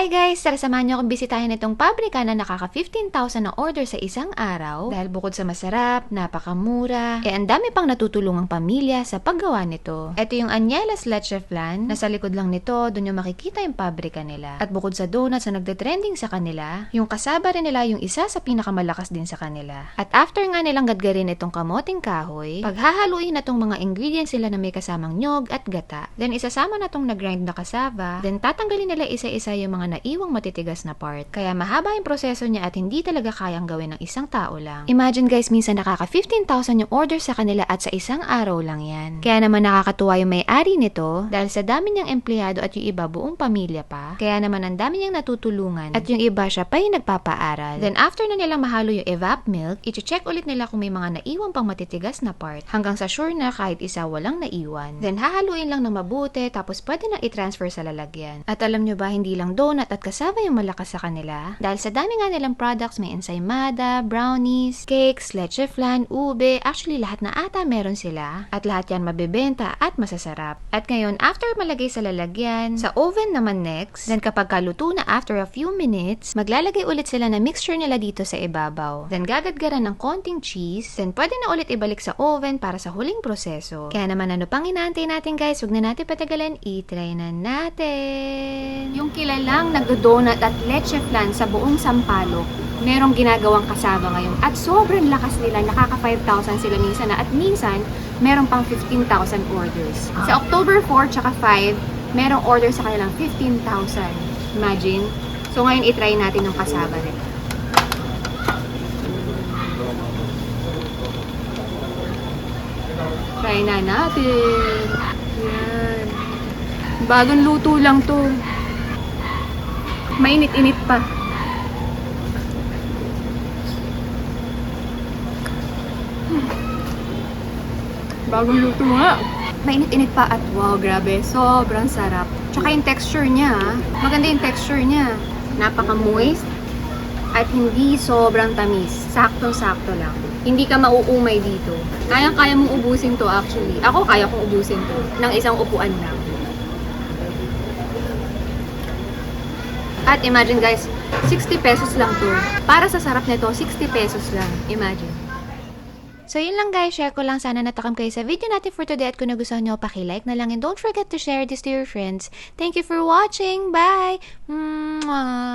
Hi guys! Tara samahan niyo akong bisitahin itong pabrika na nakaka 15,000 na order sa isang araw dahil bukod sa masarap, napakamura, ang dami pang natutulungang pamilya sa paggawa nito. Ito yung Anielas Leche Flan. Nasa likod lang nito, doon yung makikita yung pabrika nila. At bukod sa donuts na nagde-trending sa kanila, yung kasaba rin nila yung isa sa pinakamalakas din sa kanila. At after nga nilang gadgarin itong kamoting kahoy, paghahaluin na tong mga ingredients sila na may kasamang nyog at gata, then isasama na tong nag-grind na kasaba, then tatanggalin nila isa-isa yung mga naiwang matitigas na part. Kaya mahaba yung proseso niya at hindi talaga kayang gawin ng isang tao lang. Imagine guys, minsan nakaka 15,000 yung order sa kanila at sa isang araw lang yan. Kaya naman nakakatuwa yung may-ari nito dahil sa dami niyang empleyado at yung iba buong pamilya pa. Kaya naman ang dami niyang natutulungan at yung iba siya pa yung nagpapaaral. Then after na nilang mahalo yung evap milk, i-check ulit nila kung may mga naiwang pang matitigas na part hanggang sa sure na kahit isa walang naiwan. Then hahaluin lang ng mabuti tapos pwede na i-transfer sa lalagyan. At alam nyo ba, hindi lang donut at kasaba yung malakas sa kanila. Dahil sa dami nga nilang products, may ensaymada, brownies, cakes, leche flan, ube, actually lahat na ata meron sila. At lahat yan mabebenta at masasarap. At ngayon, after malagay sa lalagyan, sa oven naman next, then kapag kaluto na after a few minutes, maglalagay ulit sila na mixture nila dito sa ibabaw. Then gagadgaran ng konting cheese, then pwede na ulit ibalik sa oven para sa huling proseso. Kaya naman ano pang inaantay natin guys, huwag na natin patagalan, i-try na natin. Yung kilalang nagdo-donut at leche flan sa buong Sampaloc, merong ginagawang kasaba ngayon. At sobrang lakas nila, nakaka 5,000 sila minsan na, at minsan, meron pang 15,000 orders. Sa October 4 tsaka 5, merong order sa kanilang 15,000. Imagine. So ngayon, itry natin yung kasaba rin. Try na natin. Yan. Bagong luto lang to. Mainit-init pa. Bagong luto nga. Mainit-init pa at wow, grabe. Sobrang sarap. Tsaka yung texture niya, maganda yung texture niya. Napaka-moist at hindi sobrang tamis. Sakto-sakto lang. Hindi ka mauumay dito. Kayang-kaya mong ubusin to actually. Ako kaya kong ubusin to ng isang upuan lang. At imagine guys, 60 pesos lang to. Para sa sarap nito, 60 pesos lang. Imagine. So yun lang guys, share ko lang. Sana natakam kayo sa video natin for today. At kung nagustuhan nyo, paki-like na lang. And don't forget to share this to your friends. Thank you for watching. Bye! Mwah!